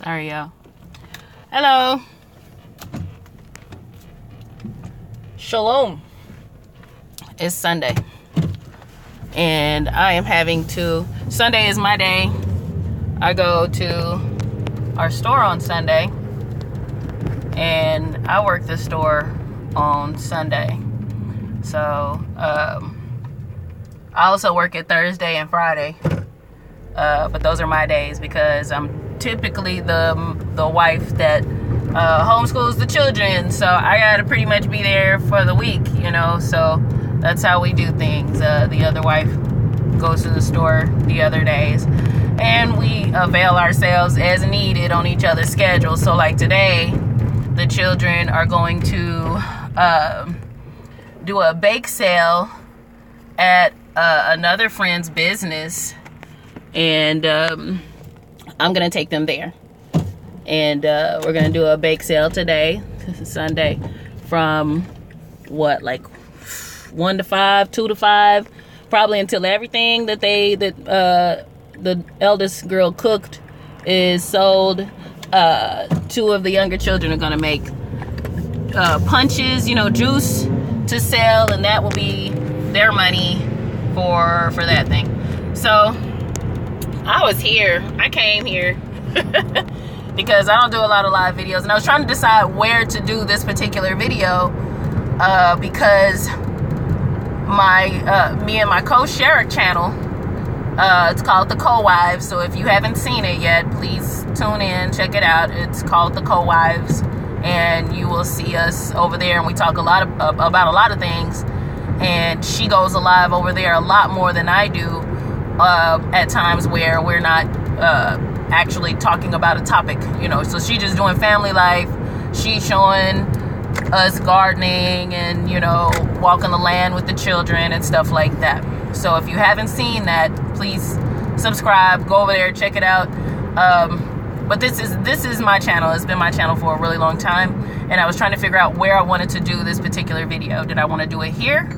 Sorry, y'all. Hello. Shalom. It's Sunday. And I am having to... Sunday is my day. I go to our store on Sunday. And I work the store on Sunday. So, I also work it Thursday and Friday. But those are my days because I'm typically the wife that homeschools the children. So I gotta pretty much be there for the week, you know. So that's how we do things. The other wife goes to the store the other days. And we avail ourselves as needed on each other's schedule. So like today, the children are going to do a bake sale at another friend's business. And I'm going to take them there. And we're going to do a bake sale today, Sunday, from what, like 1 to 5, 2 to 5, probably until everything that the eldest girl cooked is sold. 2 of the younger children are going to make punches, you know, juice to sell, and that will be their money for that thing. So I came here because I don't do a lot of live videos, and I was trying to decide where to do this particular video because me and my co-share a channel. It's called The Co-Wives. So if you haven't seen it yet, please tune in, check it out. It's called The Co-Wives, and you will see us over there, and we talk a lot about a lot of things. And she goes live over there a lot more than I do at times where we're not actually talking about a topic, you know. So she's just doing family life. She's showing us gardening and, you know, walking the land with the children and stuff like that. So if you haven't seen that, please subscribe, go over there, check it out. But this is my channel. It's been my channel for a really long time, and I was trying to figure out where I wanted to do this particular video. Did I want to do it here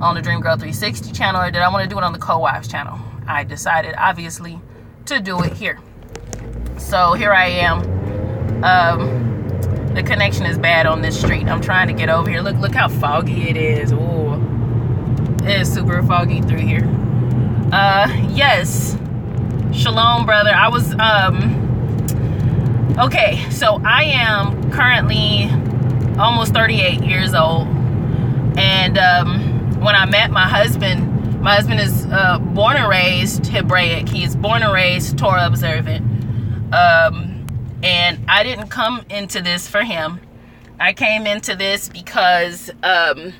on the Dream Girl 360 channel, or did I want to do it on the Co-Wives channel? I decided, obviously, to do it here. So here I am. The connection is bad on this street. I'm trying to get over here. Look how foggy it is. Ooh. It is super foggy through here. Yes. Shalom, brother. I was, okay, so I am currently almost 38 years old. And when I met my husband is born and raised Hebraic. He is born and raised Torah observant. And I didn't come into this for him. I came into this because I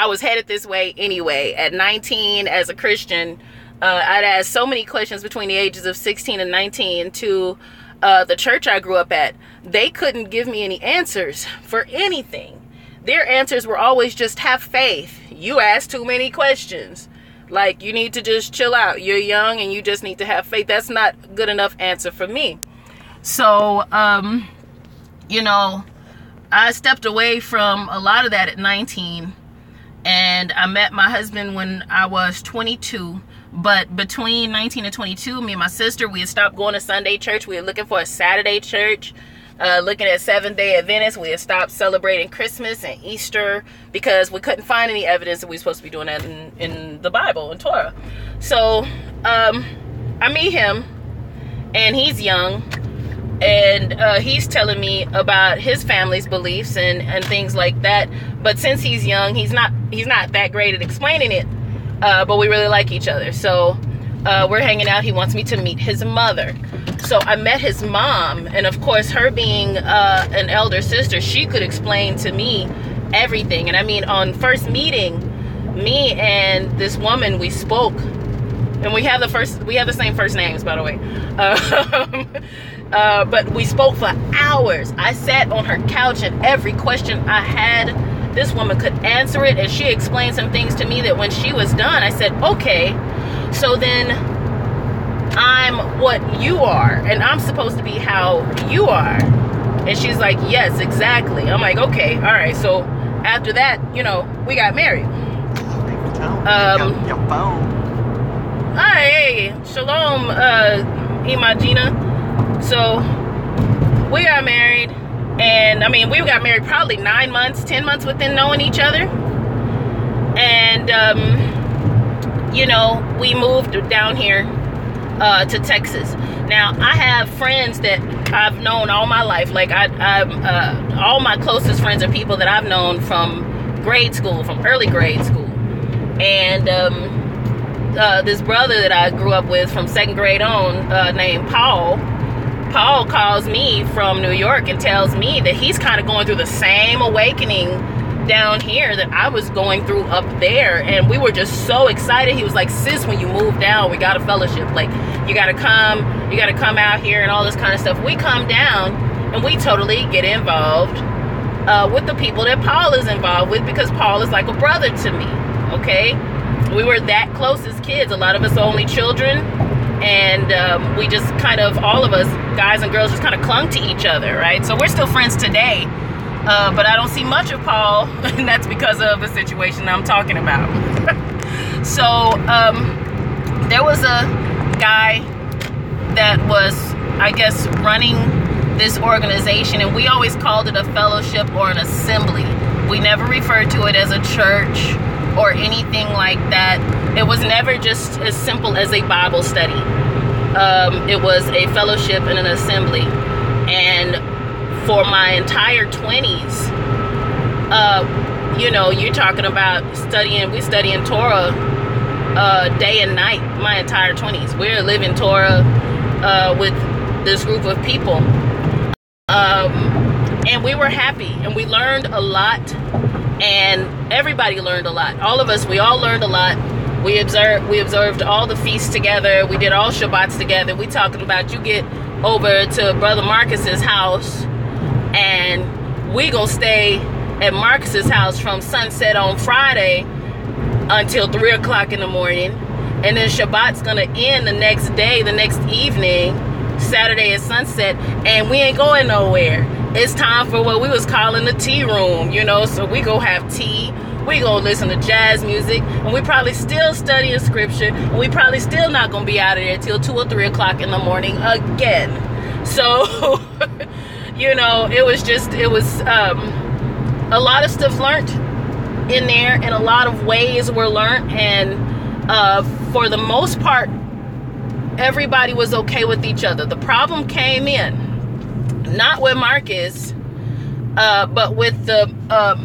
was headed this way anyway. At 19, as a Christian, I'd asked so many questions between the ages of 16 and 19 to the church I grew up at. They couldn't give me any answers for anything. Their answers were always just have faith. You ask too many questions. Like, you need to just chill out. You're young and you just need to have faith. That's not a good enough answer for me. So, you know, I stepped away from a lot of that at 19. And I met my husband when I was 22. But between 19 and 22, me and my sister, we had stopped going to Sunday church. We were looking for a Saturday church. Looking at Seventh-day Adventists. We had stopped celebrating Christmas and Easter because we couldn't find any evidence that we were supposed to be doing that in the Bible and Torah. So I meet him, and he's young, and he's telling me about his family's beliefs and things like that. But since he's young, he's not that great at explaining it. But we really like each other. So we're hanging out. He wants me to meet his mother. So I met his mom, and of course, her being an elder sister, she could explain to me everything. And I mean, on first meeting, me and this woman, we spoke, and we have the same first names, by the way. But we spoke for hours. I sat on her couch, and every question I had, this woman could answer it, and she explained some things to me that when she was done, I said, okay, so then I'm what you are, and I'm supposed to be how you are. And she's like, yes, exactly. I'm like, okay, all right. So after that, you know, we got married. Your phone. Hi, hey, shalom, Imagina. So we got married, and I mean, we got married probably 9 months, 10 months within knowing each other. And you know, we moved down here to Texas. Now, I have friends that I've known all my life. Like, all my closest friends are people that I've known from grade school, from early grade school. And this brother that I grew up with from 2nd grade on, named Paul calls me from New York and tells me that he's kind of going through the same awakening down here that I was going through up there. And we were just so excited. He was like, sis, when you move down, we got a fellowship. Like, you gotta come out here and all this kind of stuff. We come down and we totally get involved with the people that Paul is involved with, because Paul is like a brother to me. Okay, we were that close as kids. A lot of us are only children, and we just kind of, all of us, guys and girls, just kind of clung to each other, right? So we're still friends today, but I don't see much of Paul, and that's because of the situation I'm talking about. So there was a guy that was, I guess, running this organization, and we always called it a fellowship or an assembly. We never referred to it as a church or anything like that. It was never just as simple as a Bible study. It was a fellowship and an assembly. And for my entire 20s, you know, you're talking about we studying Torah day and night. My entire 20s, we're living Torah with this group of people, and we were happy, and we learned a lot, and everybody learned a lot. All of us, we all learned a lot. We observed all the feasts together. We did all Shabbats together. We talking about, you get over to Brother Marcus's house, and we gonna stay at Marcus's house from sunset on Friday until 3 o'clock in the morning, and then Shabbat's gonna end the next day, the next evening, Saturday at sunset, and we ain't going nowhere. It's time for what we was calling the tea room, you know. So we go have tea, we go listen to jazz music, and we probably still studying scripture, and we probably still not gonna be out of there till 2 or 3 o'clock in the morning again. So you know, it was a lot of stuff learned in there, and a lot of ways were learned, and for the most part, everybody was okay with each other. The problem came in, not with Marcus, but with the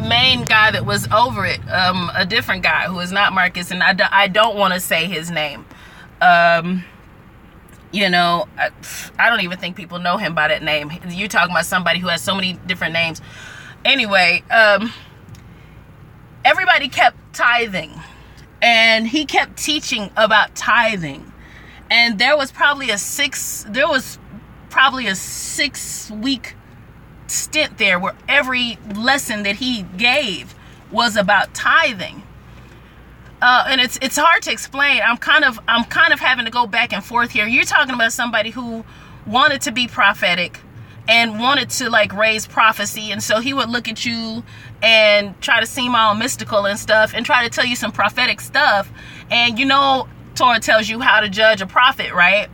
main guy that was over it, a different guy who is not Marcus, and I don't want to say his name. You know, I don't even think people know him by that name. You're talking about somebody who has so many different names. Anyway, everybody kept tithing, and he kept teaching about tithing, and there was probably a 6-week stint there where every lesson that he gave was about tithing. And it's hard to explain. I'm kind of having to go back and forth here. You're talking about somebody who wanted to be prophetic and wanted to like raise prophecy, and so he would look at you and try to seem all mystical and stuff, and try to tell you some prophetic stuff. And you know, Torah tells you how to judge a prophet, right?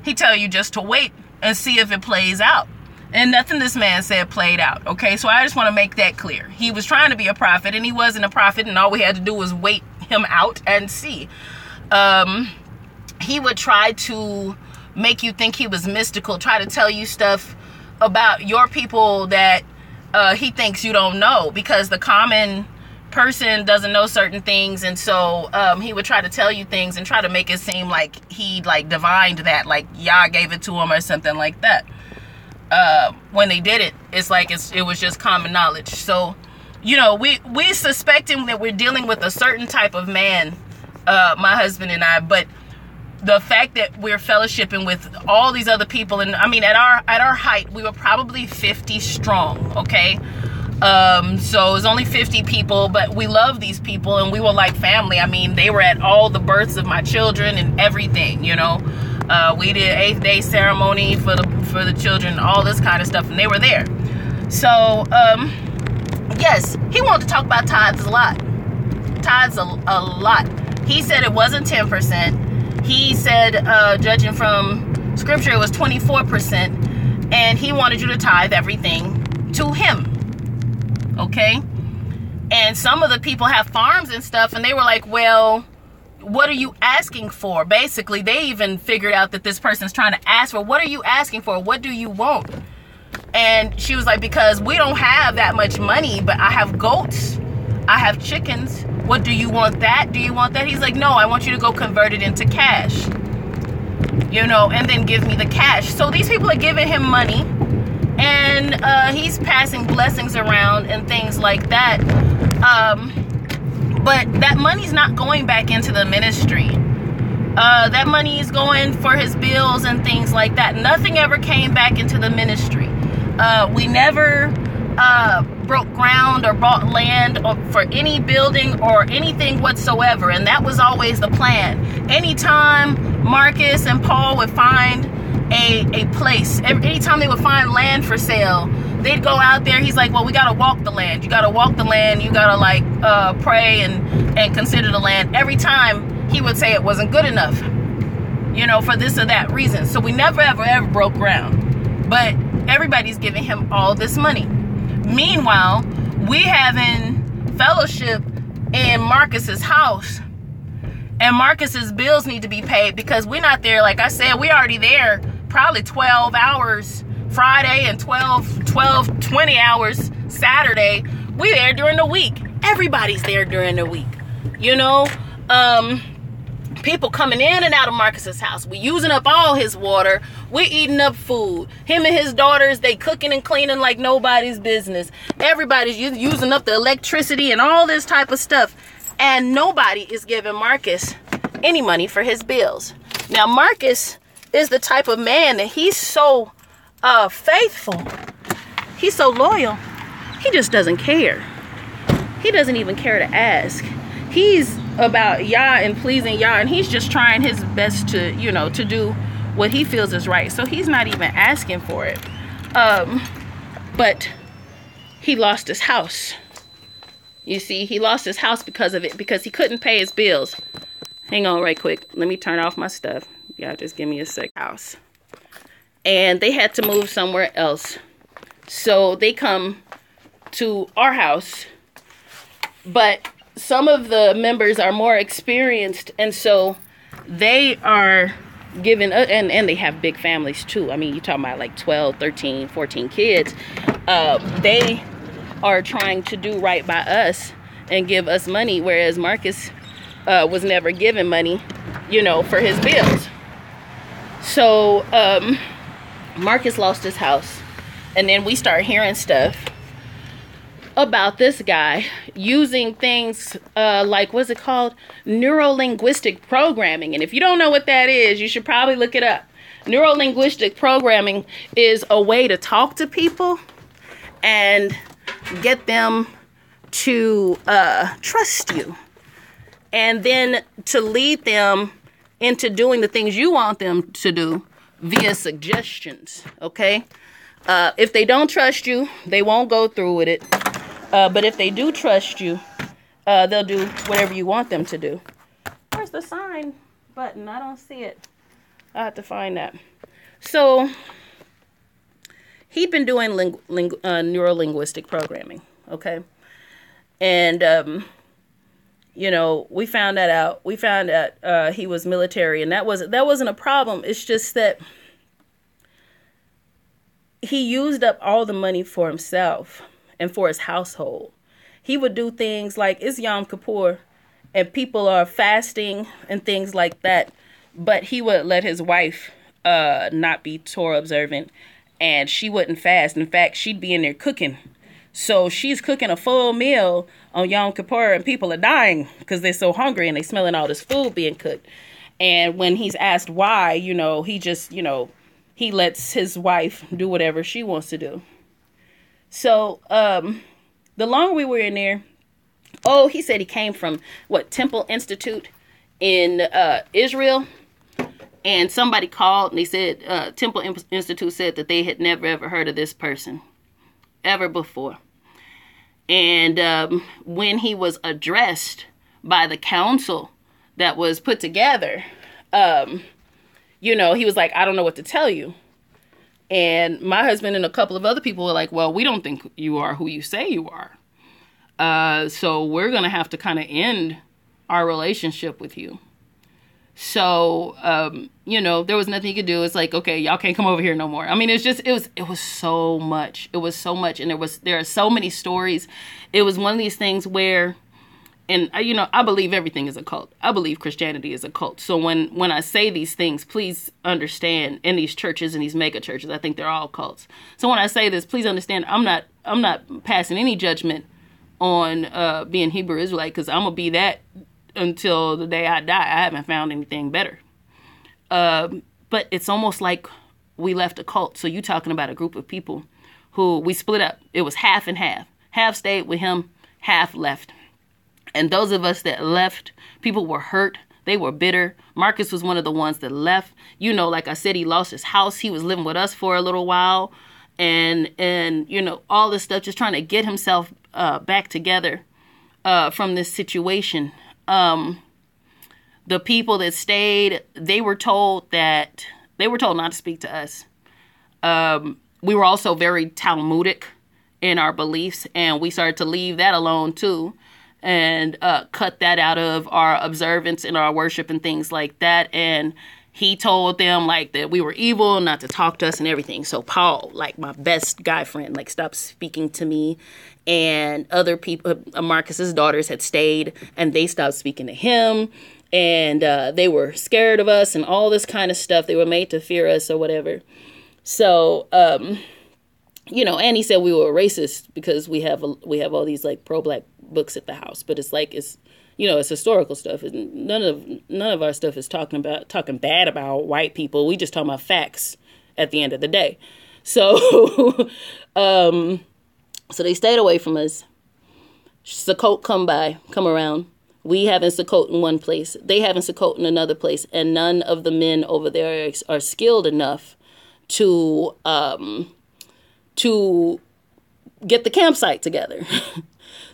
He tell you just to wait and see if it plays out. And nothing this man said played out. Okay, so I just want to make that clear. He was trying to be a prophet, and he wasn't a prophet, and all we had to do was wait him out and see. He would try to make you think he was mystical, try to tell you stuff about your people that he thinks you don't know, because the common person doesn't know certain things. And so he would try to tell you things and try to make it seem like he like divined that, like Yah gave it to him or something like that. When they did it, it's like it was just common knowledge. So, you know, we suspecting that we're dealing with a certain type of man, my husband and I, but the fact that we're fellowshipping with all these other people, and I mean, at our height, we were probably 50 strong, okay? So it was only 50 people, but we love these people, and we were like family. I mean, they were at all the births of my children and everything, you know. We did 8th day ceremony for the children, all this kind of stuff, and they were there. So, yes, he wanted to talk about tithes a lot. Tithes a lot. He said it wasn't 10%. He said, judging from scripture, it was 24%. and he wanted you to tithe everything to him. Okay? And some of the people have farms and stuff, and they were like, well, what are you asking for? Basically, they even figured out that this person's trying to ask for, what are you asking for? What do you want? And she was like, because we don't have that much money, but I have goats, I have chickens. What do you want that? Do you want that? He's like, no, I want you to go convert it into cash, you know, and then give me the cash. So these people are giving him money, and he's passing blessings around and things like that. But that money's not going back into the ministry. That money is going for his bills and things like that. Nothing ever came back into the ministry. We never broke ground or bought land for any building or anything whatsoever. And that was always the plan. Anytime Marcus and Paul would find a place, anytime they would find land for sale, they'd go out there. He's like, well, we got to walk the land. You got to walk the land. You got to like pray and consider the land. Every time he would say it wasn't good enough, you know, for this or that reason. So we never, ever broke ground. But everybody's giving him all this money. Meanwhile, we having fellowship in Marcus's house. And Marcus's bills need to be paid because we're not there. Like I said, we already there probably 12 hours Friday and 20 hours Saturday. We there during the week. Everybody's there during the week. You know, people coming in and out of Marcus's house. We using up all his water. We're eating up food. Him and his daughters, they cooking and cleaning like nobody's business. Everybody's using up the electricity and all this type of stuff. And nobody is giving Marcus any money for his bills. Now, Marcus is the type of man that he's so faithful. He's so loyal. He just doesn't care. He doesn't even care to ask. He's about Yah and pleasing Yah, and he's just trying his best to, you know, to do what he feels is right. So he's not even asking for it. But he lost his house. You see, he lost his house because of it, because he couldn't pay his bills. Hang on right quick. Let me turn off my stuff. Y'all just give me a sec. House. And they had to move somewhere else. So they come to our house. But some of the members are more experienced. And so they are given, and they have big families too. I mean, you're talking about like 12, 13, 14 kids. They are trying to do right by us and give us money, whereas Marcus was never given money, you know, for his bills. So Marcus lost his house, and then we start hearing stuff about this guy using things like, what's it called? Neuro-linguistic programming. And if you don't know what that is, you should probably look it up. Neuro-linguistic programming is a way to talk to people and get them to trust you, and then to lead them into doing the things you want them to do via suggestions. Okay, if they don't trust you, they won't go through with it, but if they do trust you, they'll do whatever you want them to do. Where's the sign button? I don't see it. I have to find that. So he'd been doing neuro-linguistic programming, okay? And, you know, we found that out. We found out he was military, and that wasn't a problem. It's just that he used up all the money for himself and for his household. He would do things like, it's Yom Kippur, and people are fasting and things like that, but he would let his wife not be Torah observant, and she wouldn't fast. In fact, she'd be in there cooking. So she's cooking a full meal on Yom Kippur, and people are dying because they're so hungry and they're smelling all this food being cooked. And when he's asked why, you know, he just, you know, he lets his wife do whatever she wants to do. So the longer we were in there, he said he came from, Temple Institute in Israel. And somebody called and they said, Temple Institute said that they had never, ever heard of this person ever before. And when he was addressed by the council that was put together, you know, he was like, I don't know what to tell you. And my husband and a couple of other people were like, well, we don't think you are who you say you are. So we're going to have to kind of end our relationship with you. So, there was nothing you could do. It's like, okay, y'all can't come over here no more. I mean, it was so much. It was so much. And there are so many stories. It was one of these things where, and I believe everything is a cult. I believe Christianity is a cult. So when I say these things, please understand, in these churches and these mega churches, I think they're all cults. So when I say this, please understand, I'm not passing any judgment on being Hebrew Israelite, because I'm gonna be that until the day I die. I haven't found anything better. But it's almost like we left a cult. So you talking about a group of people who we split up. It was half and half. Half stayed with him, half left. And those of us that left, people were hurt. They were bitter. Marcus was one of the ones that left. Like I said, he lost his house. He was living with us for a little while. And all this stuff, just trying to get himself back together from this situation. The people that stayed, they were told not to speak to us. We were also very Talmudic in our beliefs, and we started to leave that alone too, and cut that out of our observance and our worship and things like that. And he told them that we were evil, not to talk to us and everything. So Paul, my best guy friend, stopped speaking to me. And other people, Marcus's daughters had stayed, and they stopped speaking to him. And they were scared of us and all this kind of stuff. They were made to fear us or whatever. So, and he said we were racist because we have all these pro-black books at the house. But it's it's historical stuff. None of our stuff is talking bad about white people. We just talking about facts at the end of the day. So, so they stayed away from us. Sukkot come around. We having Sukkot in one place. They having Sukkot in another place. And none of the men over there are skilled enough to get the campsite together.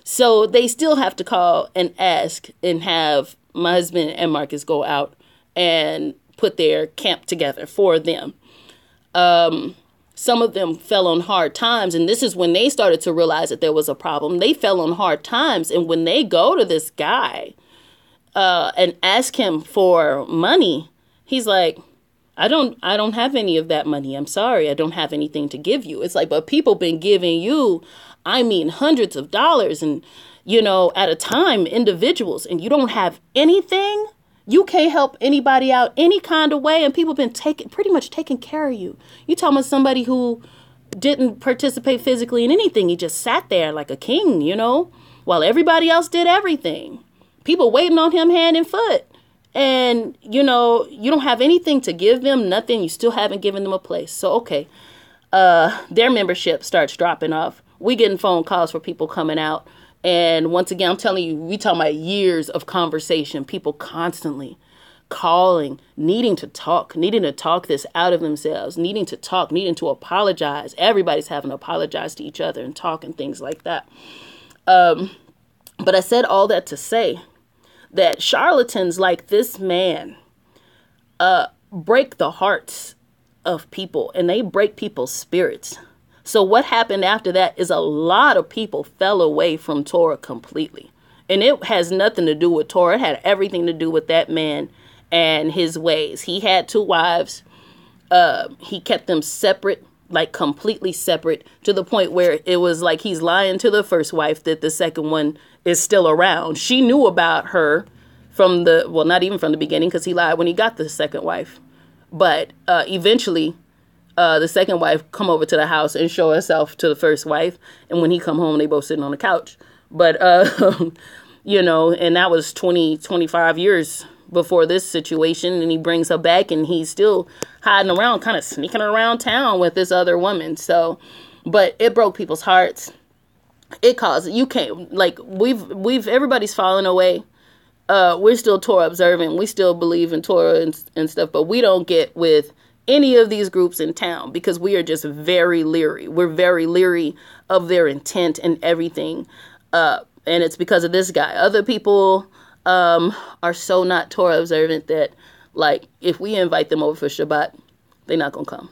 So they still have to call and ask and have my husband and Marcus go out and put their camp together for them. Some of them fell on hard times, and this is when they started to realize that there was a problem. They fell on hard times, and when they go to this guy and ask him for money, he's like, I don't have any of that money. I'm sorry, I don't have anything to give you. It's like, but people been giving you, hundreds of dollars and, at a time, individuals, and you don't have anything. You can't help anybody out any kind of way, and people been pretty much taking care of you. You talking about somebody who didn't participate physically in anything. He just sat there like a king, while everybody else did everything. People waiting on him hand and foot. And, you don't have anything to give them, nothing. You still haven't given them a place. So, okay, their membership starts dropping off. We getting phone calls for people coming out. And once again, I'm telling you, we talking about years of conversation, people constantly calling, needing to talk this out of themselves, needing to talk, needing to apologize. Everybody's having to apologize to each other and talk and things like that. But I said all that to say that charlatans like this man break the hearts of people, and they break people's spirits. So what happened after that is a lot of people fell away from Torah completely. And it has nothing to do with Torah. It had everything to do with that man and his ways. He had 2 wives. He kept them separate, completely separate, to the point where it was like he's lying to the first wife that the second one is still around. She knew about her from not even from the beginning, because he lied when he got the second wife. But eventually, the second wife come over to the house and show herself to the first wife. And when he come home, they both sitting on the couch. But, and that was 25 years before this situation. And he brings her back, and he's still hiding around, kind of sneaking around town with this other woman. So, but it broke people's hearts. It caused, you can't, everybody's fallen away. We're still Torah observant. We still believe in Torah and stuff, but we don't get with any of these groups in town because we are just very leery. We're very leery of their intent and everything. And it's because of this guy. Other people are so not Torah observant that, if we invite them over for Shabbat, they're not going to come.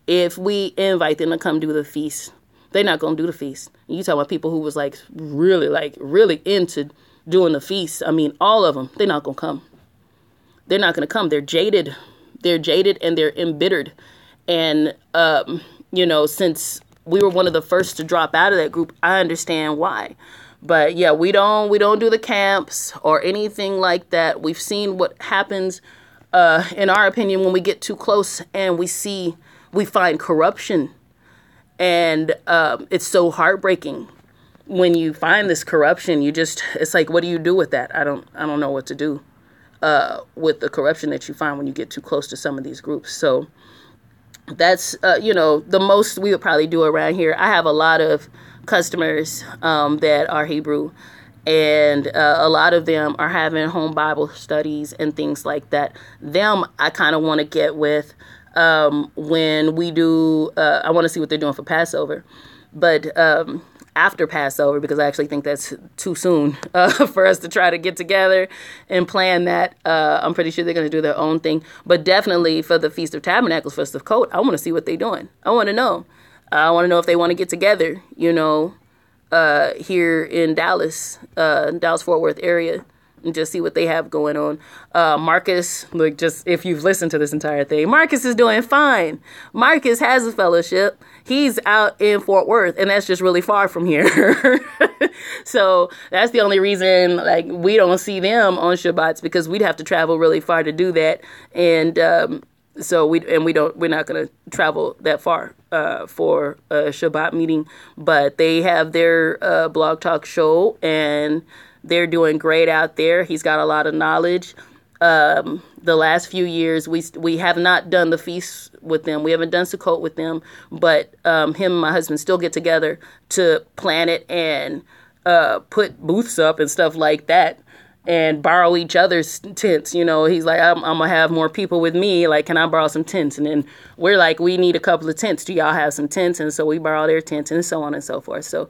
if we invite them to come do the feast, they're not going to do the feast. You talk about people who was really into doing the feast. I mean, all of them, they're not going to come. They're not going to come. They're jaded. They're jaded and they're embittered. And, since we were one of the first to drop out of that group, I understand why. But yeah, we don't do the camps or anything like that. We've seen what happens, in our opinion, when we get too close and we find corruption. And it's so heartbreaking when you find this corruption. It's like, what do you do with that? I don't know what to do with the corruption that you find when you get too close to some of these groups. So that's, the most we would probably do around here. I have a lot of customers that are Hebrew, and a lot of them are having home Bible studies and things like that. Them, I kind of want to get with when we do, I want to see what they're doing for Passover, but after Passover, because I actually think that's too soon for us to try to get together and plan that. I'm pretty sure they're going to do their own thing, but definitely for the Feast of Tabernacles, Feast of Coat, I want to see what they're doing. I want to know. I want to know if they want to get together, here in Dallas, Dallas-Fort Worth area, and just see what they have going on. Marcus, just if you've listened to this entire thing, Marcus is doing fine. Marcus has a fellowship. He's out in Fort Worth, and that's just really far from here. So that's the only reason, we don't see them on Shabbats, because we'd have to travel really far to do that. And, so we're not going to travel that far for a Shabbat meeting, but they have their blog talk show, and they're doing great out there. He's got a lot of knowledge. The last few years, we have not done the feast with them. We haven't done Sukkot with them, but him and my husband still get together to plan it and put booths up and stuff like that, and borrow each other's tents. He's like, I'm going to have more people with me. Like, can I borrow some tents? And then we're like, we need a couple of tents. Do y'all have some tents? And so we borrow their tents and so on and so forth. So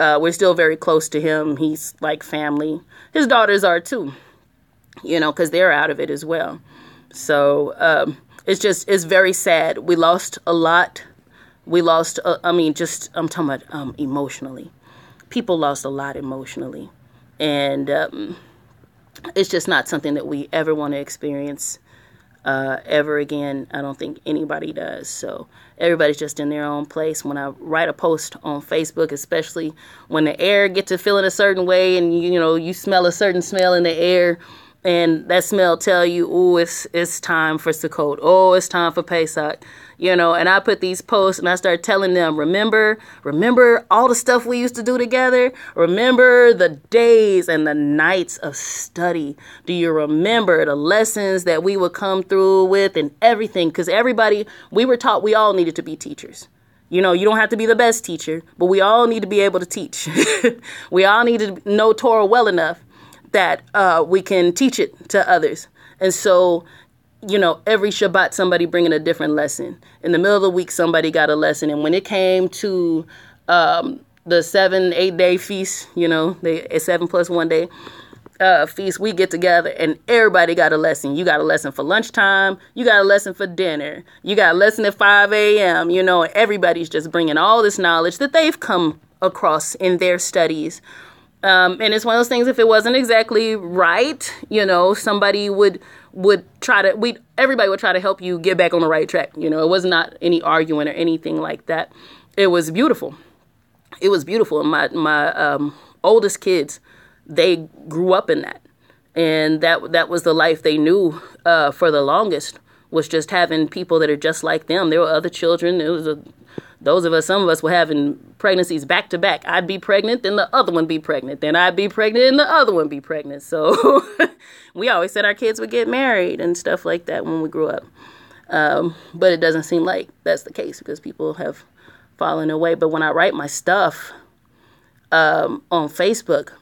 we're still very close to him. He's like family. His daughters are too, because they're out of it as well. So it's very sad. We lost a lot. We lost, I'm talking about emotionally. People lost a lot emotionally. And it's just not something that we ever want to experience ever again. I don't think anybody does. So everybody's just in their own place. When I write a post on Facebook, especially when the air gets to feeling a certain way, and you smell a certain smell in the air, and that smell tell you, oh, it's time for Sukkot. Oh, it's time for Pesach. And I put these posts and I start telling them, remember all the stuff we used to do together. Remember the days and the nights of study. Do you remember the lessons that we would come through with and everything? Because we were taught we all needed to be teachers. You don't have to be the best teacher, but we all need to be able to teach. We all need to know Torah well enough that we can teach it to others. And so, every Shabbat, somebody bringing a different lesson. In the middle of the week, somebody got a lesson. And when it came to the 7-8 day feast, a 7 plus 1 day feast, we get together and everybody got a lesson. You got a lesson for lunchtime. You got a lesson for dinner. You got a lesson at 5 a.m. And everybody's just bringing all this knowledge that they've come across in their studies. And it's one of those things, if it wasn't exactly right, somebody would try to, everybody would try to help you get back on the right track. It was not any arguing or anything like that. It was beautiful. It was beautiful. And my oldest kids, they grew up in that. And that was the life they knew for the longest, was just having people that are just like them. There were other children. It was some of us were having pregnancies back to back. I'd be pregnant, then the other one be pregnant. Then I'd be pregnant, and the other one be pregnant. So we always said our kids would get married and stuff like that when we grew up. But it doesn't seem like that's the case, because people have fallen away. But when I write my stuff on Facebook,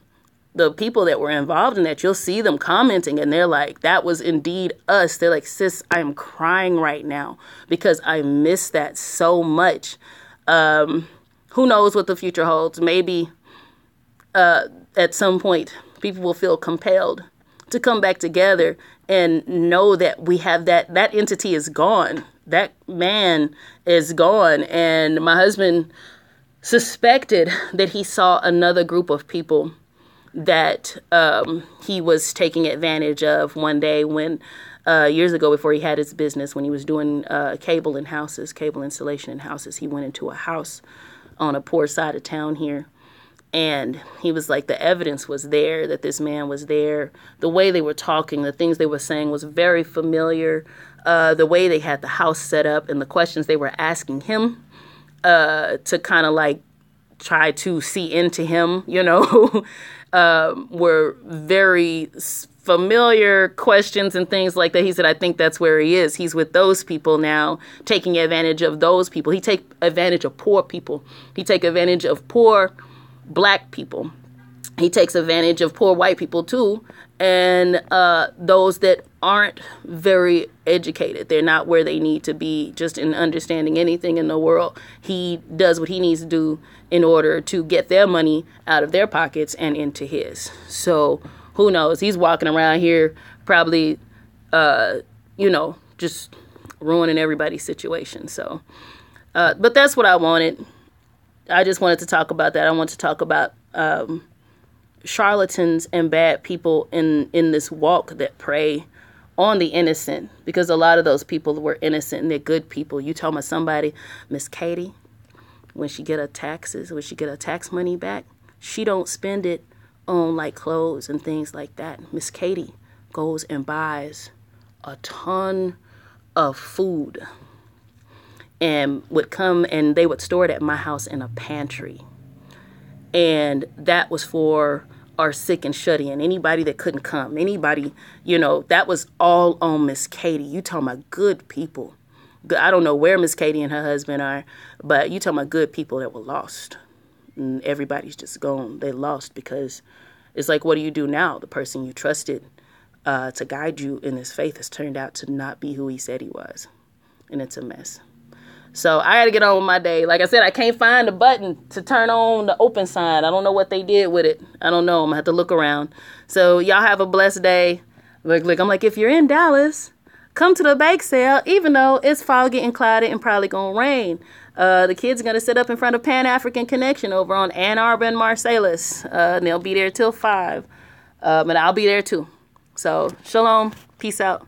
the people that were involved in that, you'll see them commenting, and they're like, that was indeed us. They're like, sis, I'm crying right now because I miss that so much. Who knows what the future holds? Maybe at some point people will feel compelled to come back together and know that we have that entity is gone. that man is gone. And my husband suspected that he saw another group of people that he was taking advantage of one day when years ago, before he had his business, when he was doing cable installation in houses. He went into a house on a poor side of town here. And he was like, the evidence was there that this man was there. The way they were talking, the things they were saying was very familiar. The way they had the house set up and the questions they were asking him to kind of like try to see into him, you know, were very familiar questions and things like that. He said, I think that's where he is. He's with those people now, taking advantage of those people. He take advantage of poor people. He take advantage of poor Black people. He takes advantage of poor white people too, and those that aren't very educated. They're not where they need to be just in understanding anything in the world. He does what he needs to do in order to get their money out of their pockets and into his. So who knows? He's walking around here probably, just ruining everybody's situation. So, but that's what I wanted. I just wanted to talk about that. I want to talk about charlatans and bad people in this walk that prey on the innocent, because a lot of those people were innocent and they're good people. You talking about somebody, Miss Katie, when she get her tax money back, she don't spend it on like clothes and things like that. Miss Katie goes and buys a ton of food and would come and they would store it at my house in a pantry. And that was for our sick and shut in, anybody that couldn't come, anybody, that was all on Miss Katie. You talking about good people. I don't know where Miss Katie and her husband are, but you talking about good people that were lost. And everybody's just gone. They lost because it's like, what do you do now? The person you trusted to guide you in this faith has turned out to not be who he said he was. And it's a mess. So I got to get on with my day. Like I said, I can't find the button to turn on the open sign. I don't know what they did with it. I don't know. I'm going to have to look around. So y'all have a blessed day. Look, I'm like, if you're in Dallas, come to the bake sale, even though it's foggy and cloudy and probably going to rain. The kids are going to sit up in front of Pan-African Connection over on Ann Arbor and Marsalis. And they'll be there till 5. And I'll be there too. So shalom. Peace out.